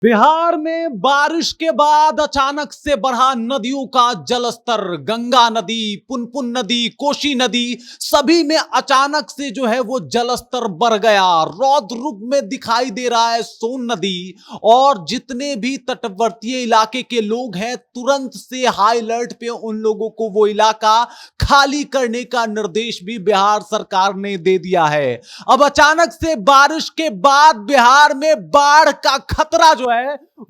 बिहार में बारिश के बाद अचानक से बढ़ा नदियों का जलस्तर। गंगा नदी, पुनपुन नदी, कोसी नदी, सभी में अचानक से जो है वो जलस्तर बढ़ गया। रौद्र रूप में दिखाई दे रहा है सोन नदी। और जितने भी तटवर्तीय इलाके के लोग हैं, तुरंत से हाई अलर्ट पे उन लोगों को वो इलाका खाली करने का निर्देश भी बिहार सरकार ने दे दिया है। अब अचानक से बारिश के बाद बिहार में बाढ़ का खतरा जो है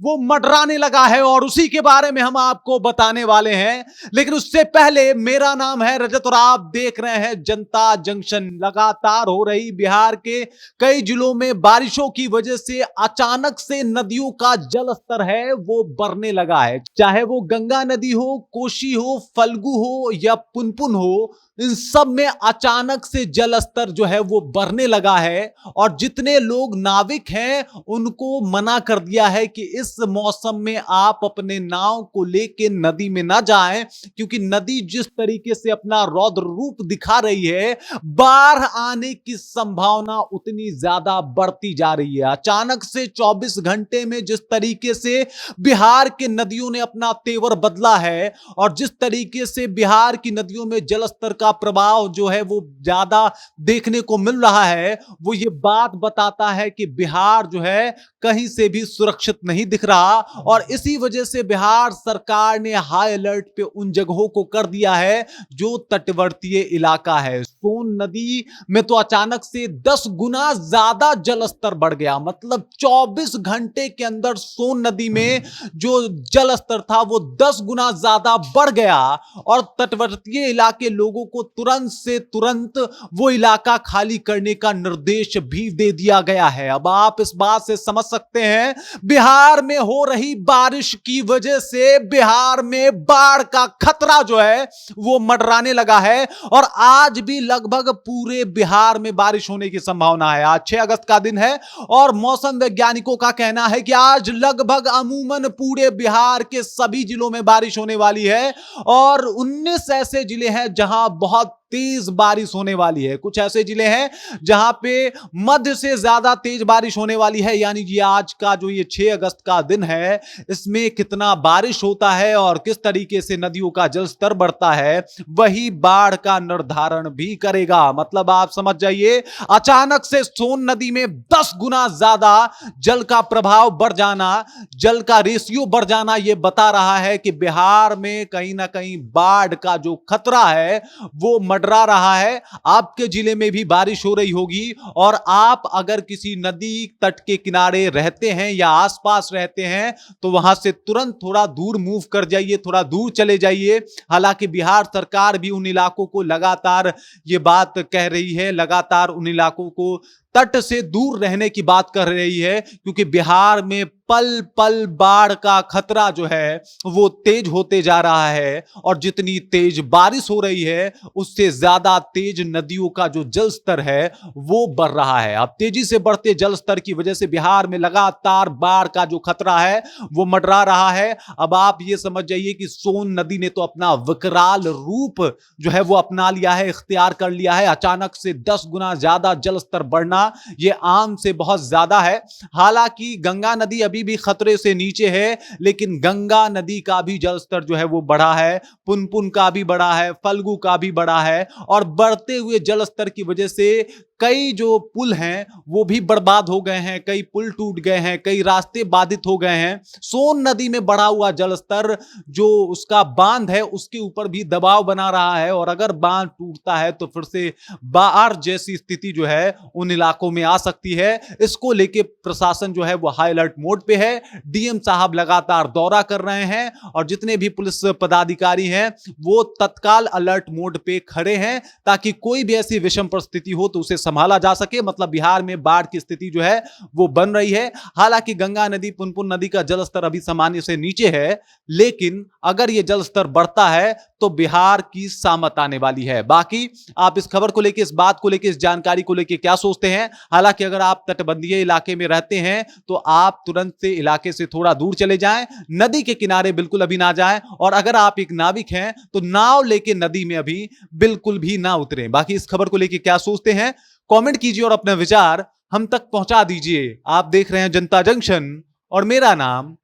वो मंडराने लगा है और उसी के बारे में हम आपको बताने वाले हैं। लेकिन उससे पहले, मेरा नाम है रजत और आप देख रहे हैं जनता जंक्शन। लगातार हो रही बिहार के कई जिलों में बारिशों की वजह से अचानक से नदियों का जल स्तर है वो बढ़ने लगा है। चाहे वो गंगा नदी हो, कोसी हो, फल्गु हो या पुनपुन हो, इन सब में अचानक से जल स्तर जो है वो बढ़ने लगा है। और जितने लोग नाविक हैं उनको मना कर दिया है कि इस मौसम में आप अपने नाव को लेके नदी में ना जाएं, क्योंकि नदी जिस तरीके से अपना रौद्र रूप दिखा रही है, बाढ़ आने की संभावना उतनी ज्यादा बढ़ती जा रही है। अचानक से 24 घंटे में जिस तरीके से बिहार के नदियों ने अपना तेवर बदला है और जिस तरीके से बिहार की नदियों में जलस्तर का प्रभाव जो है वो ज्यादा देखने को मिल रहा है, वो ये बात बताता है कि बिहार जो है कहीं से भी सुरक्षित नहीं दिख रहा। और इसी वजह से बिहार सरकार ने हाई अलर्ट पे उन जगहों को कर दिया है जो तटवर्तीय इलाका है। सोन नदी में तो अचानक से 10 गुना ज्यादा जलस्तर बढ़ गया। मतलब 24 घंटे के अंदर सोन नदी में जो जलस्तर था वो 10 गुना ज्यादा बढ़ गया और तटवर्तीय इलाके लोगों को तुरंत से तुरंत वो इलाका खाली करने का निर्देश भी दे दिया गया है। अब आप इस बात से समझ सकते हैं, बिहार में हो रही बारिश की वजह से बिहार में बाढ़ का खतरा जो है वो मंडराने लगा है। और आज भी लगभग पूरे बिहार में बारिश होने की संभावना है। आज 6 अगस्त का दिन है और मौसम वैज्ञानिकों का कहना है कि आज लगभग अमूमन पूरे बिहार के सभी जिलों में बारिश होने वाली है। और 19 ऐसे जिले हैं जहां बहुत तेज बारिश होने वाली है। कुछ ऐसे जिले हैं जहां पे मध्य से ज्यादा तेज बारिश होने वाली है। यानी कि आज का जो ये 6 अगस्त का दिन है, इसमें कितना बारिश होता है और किस तरीके से नदियों का जल स्तर बढ़ता है, वही बाढ़ का निर्धारण भी करेगा। मतलब आप समझ जाइए, अचानक से सोन नदी में 10 गुना ज्यादा जल का प्रभाव बढ़ जाना, जल का रेशियो बढ़ जाना, यह बता रहा है कि बिहार में कहीं ना कहीं बाढ़ का जो खतरा है वो मंडरा रहा है। आपके जिले में भी बारिश हो रही होगी और आप अगर किसी नदी तट के किनारे रहते हैं या आसपास रहते हैं तो वहां से तुरंत थोड़ा दूर मूव कर जाइए, थोड़ा दूर चले जाइए। हालांकि बिहार सरकार भी उन इलाकों को लगातार ये बात कह रही है, लगातार उन इलाकों को तट से दूर रहने की बात कर रही है, क्योंकि बिहार में पल पल बाढ़ का खतरा जो है वो तेज होते जा रहा है। और जितनी तेज बारिश हो रही है उससे ज्यादा तेज नदियों का जो जल स्तर है वो बढ़ रहा है। अब तेजी से बढ़ते जल स्तर की वजह से बिहार में लगातार बाढ़ का जो खतरा है वो मंडरा रहा है। अब आप ये समझ जाइए कि सोन नदी ने तो अपना विकराल रूप जो है वो अपना लिया है, इख्तियार कर लिया है। अचानक से 10 गुना ज्यादा जल स्तर बढ़ना ये आम से बहुत ज्यादा है। हालांकि गंगा नदी अभी भी खतरे से नीचे है, लेकिन गंगा नदी का भी जलस्तर जो है वो बढ़ा है, पुनपुन का भी बढ़ा है, फल्गु का भी बढ़ा है। और बढ़ते हुए जलस्तर की वजह से कई जो पुल हैं वो भी बर्बाद हो गए हैं, कई पुल टूट गए हैं, कई रास्ते बाधित हो गए हैं। सोन नदी में बढ़ा हुआ जलस्तर जो उसका बांध है उसके ऊपर भी दबाव बना रहा है और अगर बांध टूटता है तो फिर से बाढ़ जैसी स्थिति जो है उन इलाकों में आ सकती है। इसको लेके प्रशासन जो है वो हाई अलर्ट मोड पे है। डीएम साहब लगातार दौरा कर रहे हैं और जितने भी पुलिस पदाधिकारी हैं वो तत्काल अलर्ट मोड पे खड़े हैं ताकि कोई भी ऐसी विषम परिस्थिति हो तो उसे संभाला जा सके। मतलब बिहार में बाढ़ की स्थिति जो है वो बन रही है। हालांकि गंगा नदी, पुनपुन नदी का जलस्तर अभी सामान्य से नीचे है, लेकिन अगर ये जलस्तर बढ़ता है तो बिहार की सामत आने वाली है। बाकी आप इस खबर को लेकर, इस बात को लेकर, इस जानकारी को लेकर क्या सोचते हैं? हालांकि अगर आप तटबंधीय इलाके में रहते हैं तो आप तुरंत से इलाके से थोड़ा दूर चले जाएं, नदी के किनारे बिल्कुल अभी ना जाएं। और अगर आप एक नाविक हैं तो नाव लेके नदी में अभी बिल्कुल भी ना उतरें। बाकी इस खबर को लेकर क्या सोचते हैं कमेंट कीजिए और अपने विचार हम तक पहुंचा दीजिए। आप देख रहे हैं जनता जंक्शन और मेरा नाम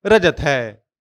रजत है।